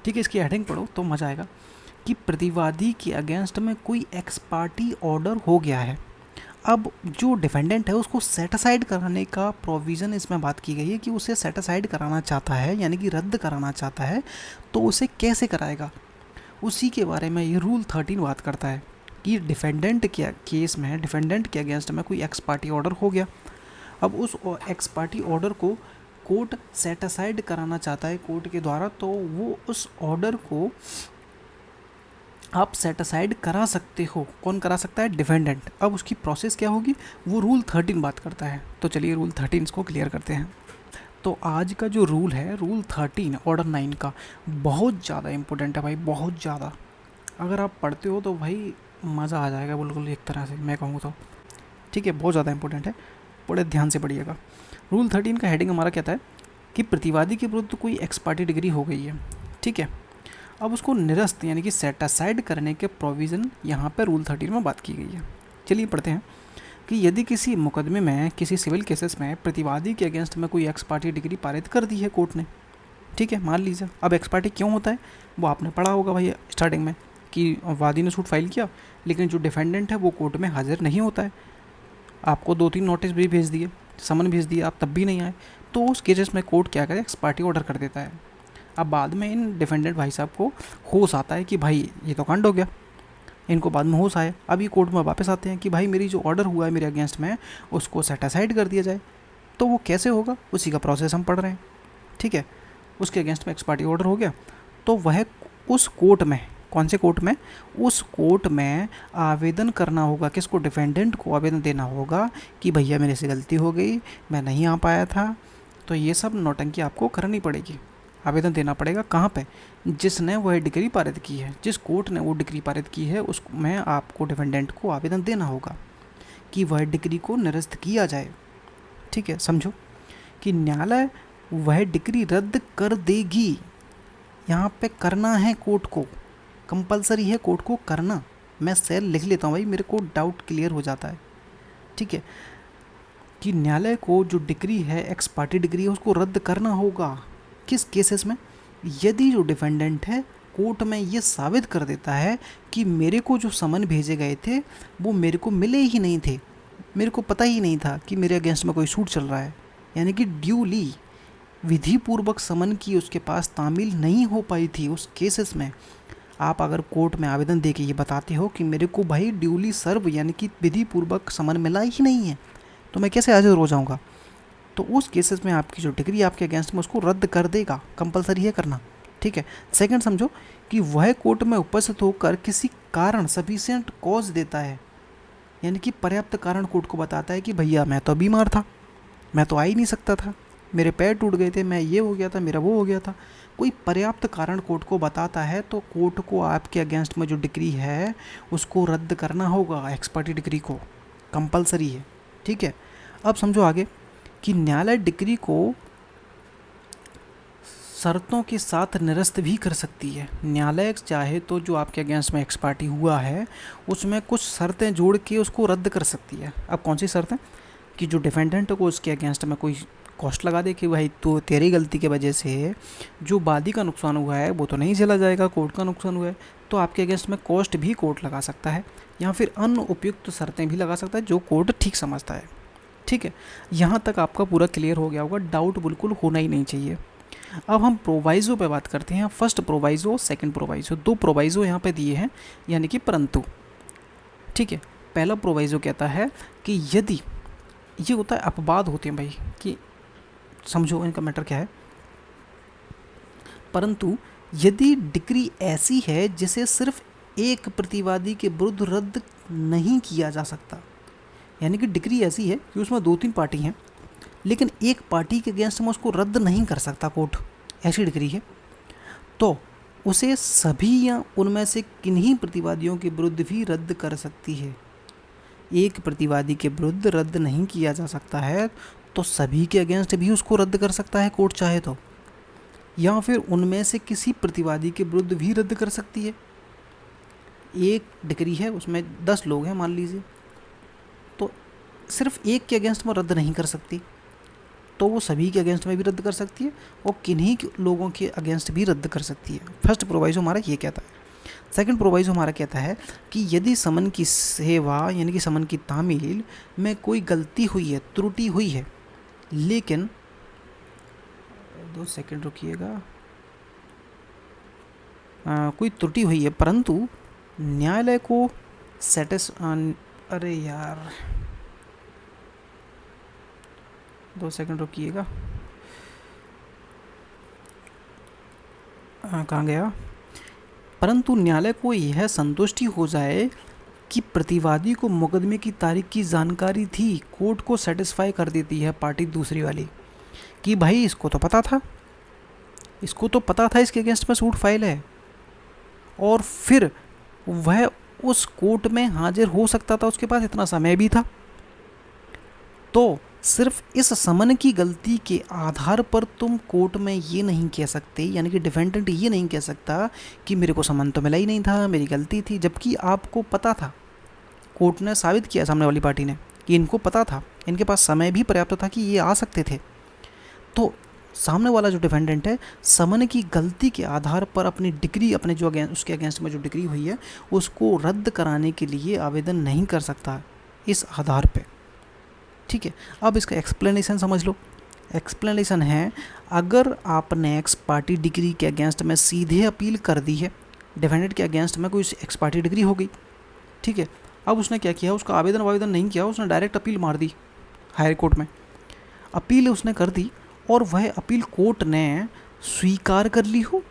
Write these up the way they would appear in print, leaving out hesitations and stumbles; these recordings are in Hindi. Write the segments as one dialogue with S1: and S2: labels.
S1: ठीक है, इसकी हेडिंग पढ़ो तो मज़ा आएगा कि प्रतिवादी के अगेंस्ट में कोई एक्स पार्टी ऑर्डर हो गया है। अब जो डिफेंडेंट है उसको सेटिसाइड कराने का प्रोविज़न इसमें बात की गई है कि उसे सेटिसाइड कराना चाहता है, यानी कि रद्द कराना चाहता है, तो उसे कैसे कराएगा, उसी के बारे में ये रूल 13 बात करता है कि डिफेंडेंट के केस में, डिफेंडेंट के अगेंस्ट में कोई एक्स पार्टी ऑर्डर हो गया। अब उस एक्स पार्टी ऑर्डर को कोर्ट सेटिसाइड कराना चाहता है कोर्ट के द्वारा, तो वो उस ऑर्डर को आप सेटिसाइड करा सकते हो। कौन करा सकता है? डिफेंडेंट। अब उसकी प्रोसेस क्या होगी, वो रूल 13 बात करता है। तो चलिए रूल 13 को क्लियर करते हैं। तो आज का जो रूल है, रूल 13 ऑर्डर 9 का, बहुत ज़्यादा इंपॉर्टेंट है भाई, बहुत ज़्यादा। अगर आप पढ़ते हो तो भाई मज़ा आ जाएगा बिल्कुल, एक तरह से मैं कहूँ तो। ठीक है, बहुत ज़्यादा इंपॉर्टेंट है, बड़े ध्यान से पढ़िएगा। रूल 13 का हेडिंग हमारा कहता है कि प्रतिवादी के विरुद्ध कोई एक्स पार्टी डिग्री हो गई है। ठीक है, अब उसको निरस्त यानी कि सेटिसाइड करने के प्रोविज़न यहाँ पर रूल 13 में बात की गई है। चलिए पढ़ते हैं कि यदि किसी मुकदमे में, किसी सिविल केसेस में प्रतिवादी के अगेंस्ट में कोई एक्स पार्टी डिग्री पारित कर दी है कोर्ट ने। ठीक है, मान लीजिए। अब एक्स पार्टी क्यों होता है वो आपने पढ़ा होगा भाई स्टार्टिंग में, कि वादी ने सूट फाइल किया लेकिन जो डिफेंडेंट है वो कोर्ट में हाजिर नहीं होता है, आपको 2-3 नोटिस भी भेज दिए, समन भेज दिए, आप तब भी नहीं आए, तो उस केसेस में कोर्ट क्या करे, एक्स पार्टी ऑर्डर कर देता है। अब बाद में इन डिफेंडेंट भाई साहब को होश आता है कि भाई ये तो कांड हो गया, इनको बाद में होश आया। अब ये कोर्ट में वापस आते हैं कि भाई मेरी जो ऑर्डर हुआ है मेरे अगेंस्ट में उसको सेटिसाइड कर दिया जाए। तो वो कैसे होगा, उसी का प्रोसेस हम पढ़ रहे हैं। ठीक है, उसके अगेंस्ट में एक्स पार्टी ऑर्डर हो गया, तो वह उस कोर्ट में, कौन से कोर्ट में, उस कोर्ट में आवेदन करना होगा। किसको? डिफेंडेंट को आवेदन देना होगा कि भैया मेरे से गलती हो गई, मैं नहीं आ पाया था। तो ये सब नौटंकी आपको करनी पड़ेगी, आवेदन देना पड़ेगा। कहाँ पे? जिसने वह डिग्री पारित की है, जिस कोर्ट ने वो डिग्री पारित की है उसमें आपको डिफेंडेंट को आवेदन देना होगा कि वह डिग्री को निरस्त किया जाए। ठीक है, समझो कि न्यायालय वह डिग्री रद्द कर देगी। यहाँ पे करना है कोर्ट को, कंपलसरी है कोर्ट को करना। मैं सेल लिख लेता हूँ भाई, मेरे को डाउट क्लियर हो जाता है। ठीक है, कि न्यायालय को जो डिग्री है, एक्स पार्टी डिग्री है, उसको रद्द करना होगा। किस केसेस में? यदि जो डिफेंडेंट है कोर्ट में ये साबित कर देता है कि मेरे को जो समन भेजे गए थे वो मेरे को मिले ही नहीं थे, मेरे को पता ही नहीं था कि मेरे अगेंस्ट में कोई सूट चल रहा है, यानी कि ड्यूली विधि पूर्वक समन की उसके पास तामील नहीं हो पाई थी। उस केसेस में आप अगर कोर्ट में आवेदन दे के ये बताते हो कि मेरे को भाई ड्यूली सर्व यानी कि विधि पूर्वक समन मिला ही नहीं है, तो मैं कैसे हाजिर हो जाऊँगा, तो उस केसेस में आपकी जो डिग्री आपके अगेंस्ट में उसको रद्द कर देगा, कंपलसरी है करना। ठीक है, सेकंड समझो कि वह कोर्ट में उपस्थित होकर किसी कारण, सफिशिएंट कॉज देता है, यानी कि पर्याप्त कारण कोर्ट को बताता है कि भैया मैं तो बीमार था, मैं तो आ ही नहीं सकता था, मेरे पैर टूट गए थे, मैं ये हो गया था, मेरा वो हो गया था। कोई पर्याप्त कारण कोर्ट को बताता है तो कोर्ट को आपके अगेंस्ट में जो डिग्री है उसको रद्द करना होगा, एक्स पार्टी डिग्री को, कंपलसरी है। ठीक है, अब समझो आगे कि न्यायालय डिग्री को शर्तों के साथ निरस्त भी कर सकती है। न्यायालय चाहे तो जो आपके अगेंस्ट में एक्स पार्टी हुआ है उसमें कुछ शर्तें जोड़ के उसको रद्द कर सकती है। अब कौन सी शर्तें? कि जो डिफेंडेंट को उसके अगेंस्ट में कोई कॉस्ट लगा दे कि भाई तो तेरी गलती की वजह से जो वादी का नुकसान हुआ है वो तो नहीं झेला जाएगा, कोर्ट का नुकसान हुआ है, तो आपके अगेंस्ट में कॉस्ट भी कोर्ट लगा सकता है, या फिर अन्य उपयुक्त शर्तें भी लगा सकता है जो कोर्ट ठीक समझता है। ठीक है, यहाँ तक आपका पूरा क्लियर हो गया होगा, डाउट बिल्कुल होना ही नहीं चाहिए। अब हम प्रोवाइज़ो पे बात करते हैं। फर्स्ट प्रोवाइज़ो, सेकंड प्रोवाइज़ो, दो प्रोवाइज़ो यहाँ पे दिए हैं, यानी कि परंतु। ठीक है, पहला प्रोवाइज़ो कहता है कि यदि, ये होता है अपवाद होते हैं भाई, कि समझो इनका मैटर क्या है, परंतु यदि डिग्री ऐसी है जिसे सिर्फ एक प्रतिवादी के विरुद्ध रद्द नहीं किया जा सकता, यानी कि डिग्री ऐसी है कि उसमें 2-3 पार्टी हैं लेकिन एक पार्टी के अगेंस्ट में उसको रद्द नहीं कर सकता कोर्ट, ऐसी डिग्री है, तो उसे सभी या उनमें से किन्हीं प्रतिवादियों के विरुद्ध भी रद्द कर सकती है। एक प्रतिवादी के विरुद्ध रद्द नहीं किया जा सकता है तो सभी के अगेंस्ट भी उसको रद्द कर सकता है कोर्ट चाहे तो, या फिर उनमें से किसी प्रतिवादी के विरुद्ध भी रद्द कर सकती है। एक डिग्री है उसमें 10 लोग हैं मान लीजिए, तो सिर्फ एक के अगेंस्ट में रद्द नहीं कर सकती, तो वो सभी के अगेंस्ट में भी रद्द कर सकती है और किन्हीं लोगों के अगेंस्ट भी रद्द कर सकती है। फर्स्ट प्रोवाइजो हमारा ये कहता है। सेकंड प्रोवाइजो हमारा कहता है कि यदि समन की सेवा यानी कि समन की तामील में कोई गलती हुई है, त्रुटि हुई है, लेकिन 2 सेकंड रुकिएगा, कोई त्रुटि हुई है परंतु न्यायालय को अरे यार 2 सेकंड रुकिएगा, कहाँ गया, परंतु न्यायालय को यह संतुष्टि हो जाए कि प्रतिवादी को मुकदमे की तारीख की जानकारी थी, कोर्ट को सेटिस्फाई कर देती है पार्टी दूसरी वाली कि भाई इसको तो पता था, इसके अगेंस्ट में सूट फाइल है, और फिर वह उस कोर्ट में हाजिर हो सकता था, उसके पास इतना समय भी था। तो सिर्फ इस समन की गलती के आधार पर तुम कोर्ट में ये नहीं कह सकते, यानी कि डिफेंडेंट ये नहीं कह सकता कि मेरे को समन तो मिला ही नहीं था, मेरी गलती थी, जबकि आपको पता था। कोर्ट ने साबित किया सामने वाली पार्टी ने कि इनको पता था, इनके पास समय भी पर्याप्त था कि ये आ सकते थे। तो सामने वाला जो डिफेंडेंट है समन की गलती के आधार पर अपनी डिग्री, अपने जो उसके अगेंस्ट में जो डिग्री हुई है उसको रद्द कराने के लिए आवेदन नहीं कर सकता इस आधार पे। ठीक है, अब इसका एक्सप्लेनेशन समझ लो। एक्सप्लेनेशन है, अगर आपने एक्स पार्टी डिग्री के अगेंस्ट में सीधे अपील कर दी है, डिफेंडेंट के अगेंस्ट में कोई एक्स पार्टी डिग्री हो गई, ठीक है, अब उसने क्या किया, उसका आवेदन नहीं किया, उसने डायरेक्ट अपील मार दी हायर कोर्ट में, अपील उसने कर दी और वह अपील कोर्ट ने स्वीकार कर ली हो,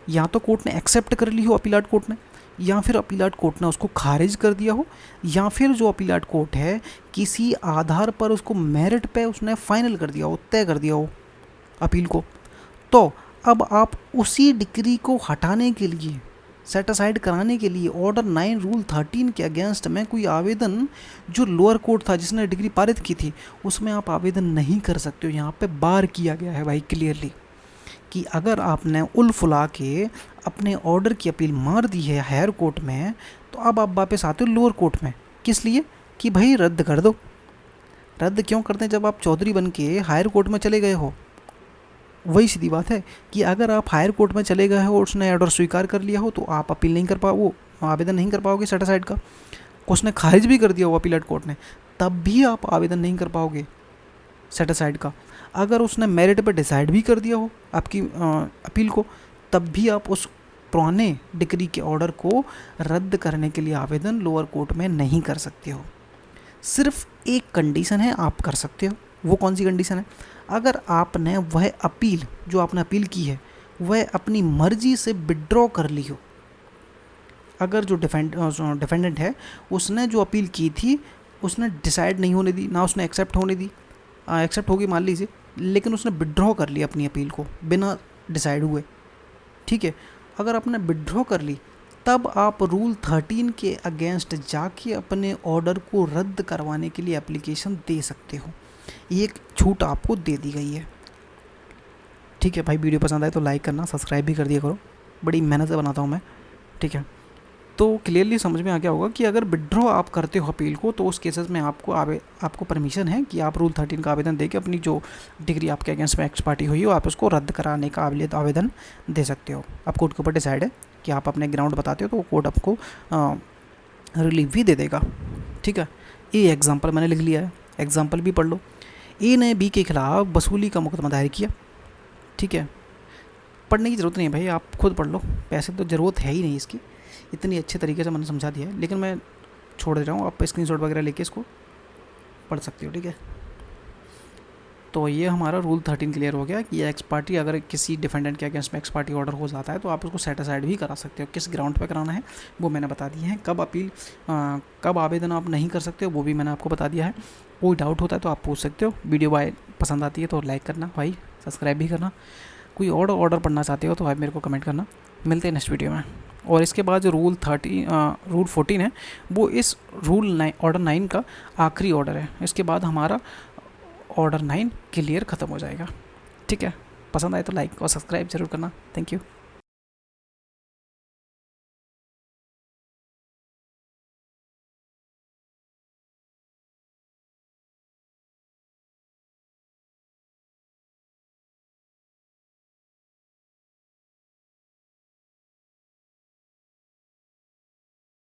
S1: या तो कोर्ट ने एक्सेप्ट कर ली हो अपीलाट कोर्ट ने, या फिर अपीलाट कोर्ट ने उसको खारिज कर दिया हो, या फिर जो अपीलाट कोर्ट है किसी आधार पर उसको मेरिट पे उसने फाइनल कर दिया हो, तय कर दिया हो अपील को, तो अब आप उसी डिग्री को हटाने के लिए, सेट असाइड कराने के लिए ऑर्डर 9 रूल 13 के अगेंस्ट में कोई आवेदन, जो लोअर कोर्ट था जिसने डिग्री पारित की थी, उसमें आप आवेदन नहीं कर सकते हो। यहाँ पे बार किया गया है भाई क्लियरली कि अगर आपने उल फुला के अपने ऑर्डर की अपील मार दी है हायर कोर्ट में, तो अब आप वापस आते हो लोअर कोर्ट में, किस लिए कि भाई रद्द कर दो। रद्द क्यों करते हैं, जब आप चौधरी बन के हायर कोर्ट में चले गए हो। वही सीधी बात है कि अगर आप हायर कोर्ट में चले गए हो और उसने ऑर्डर स्वीकार कर लिया हो, तो आप अपील नहीं कर वो आवेदन नहीं कर पाओगे सेट असाइड का। उसने खारिज भी कर दिया हो अपीलेट कोर्ट ने, तब भी आप आवेदन नहीं कर पाओगे सेट असाइड का। अगर उसने मेरिट पर डिसाइड भी कर दिया हो आपकी अपील को, तब भी आप उस पुराने डिग्री के ऑर्डर को रद्द करने के लिए आवेदन लोअर कोर्ट में नहीं कर सकते हो। सिर्फ एक कंडीशन है आप कर सकते हो। वो कौन सी कंडीशन है, अगर आपने वह अपील, जो आपने अपील की है, वह अपनी मर्जी से विड्रॉ कर ली हो। अगर जो डिफेंडेंट है उसने जो अपील की थी उसने डिसाइड नहीं होने दी, ना उसने एक्सेप्ट होने दी, एक्सेप्ट होगी मान लीजिए, लेकिन उसने विड्रॉ कर ली अपनी अपील को बिना डिसाइड हुए, ठीक है। अगर आपने विड्रॉ कर ली, तब आप रूल 13 के अगेंस्ट जाके अपने ऑर्डर को रद्द करवाने के लिए एप्लीकेशन दे सकते हो। ये एक छूट आपको दे दी गई है, ठीक है। भाई वीडियो पसंद आए तो लाइक करना, सब्सक्राइब भी कर दिया करो, बड़ी मेहनत से बनाता हूँ मैं, ठीक है। तो क्लियरली समझ में आ गया होगा कि अगर विड्रॉ आप करते हो अपील को, तो उस केसेस में आपको परमिशन है कि आप रूल 13 का आवेदन देके अपनी जो डिग्री आपके अगेंस्ट में एक्स पार्टी हुई हो, आप उसको रद्द कराने का आवेदन दे सकते हो। अब कोर्ट के ऊपर डिसाइड है कि आप अपने ग्राउंड बताते हो, तो कोर्ट आपको रिलीफ भी दे देगा, ठीक है। ये एग्जाम्पल मैंने लिख लिया है, एग्जाम्पल भी पढ़ लो। ए ने बी के खिलाफ वसूली का मुकदमा दायर किया, ठीक है। पढ़ने की ज़रूरत नहीं है भाई, आप खुद पढ़ लो, पैसे तो ज़रूरत है ही नहीं इसकी, इतनी अच्छे तरीके से मैंने समझा दिया है, लेकिन मैं छोड़ दे रहा हूँ, आप स्क्रीनशॉट वगैरह लेके इसको पढ़ सकते हो, ठीक है। तो ये हमारा रूल 13 क्लियर हो गया कि एक्स पार्टी, अगर किसी डिफेंडेंट के अगेंस्ट में एक्स पार्टी ऑर्डर हो जाता है तो आप उसको सेट असाइड भी करा सकते हो। किस ग्राउंड पे कराना है वो मैंने बता दिया है, कब आवेदन आप नहीं कर सकते हो वो भी मैंने आपको बता दिया है। कोई डाउट होता है तो आप पूछ सकते हो। वीडियो भाई पसंद आती है तो लाइक करना भाई, सब्सक्राइब भी करना। कोई और ऑर्डर पढ़ना चाहते हो तो भाई मेरे को कमेंट करना। मिलते हैं नेक्स्ट वीडियो में। और इसके बाद जो रूल 14 है वो इस ऑर्डर 9 का आखिरी ऑर्डर है। इसके बाद हमारा ऑर्डर 9 क्लियर ख़त्म हो जाएगा, ठीक है। पसंद आए तो लाइक और सब्सक्राइब जरूर करना। Thank you.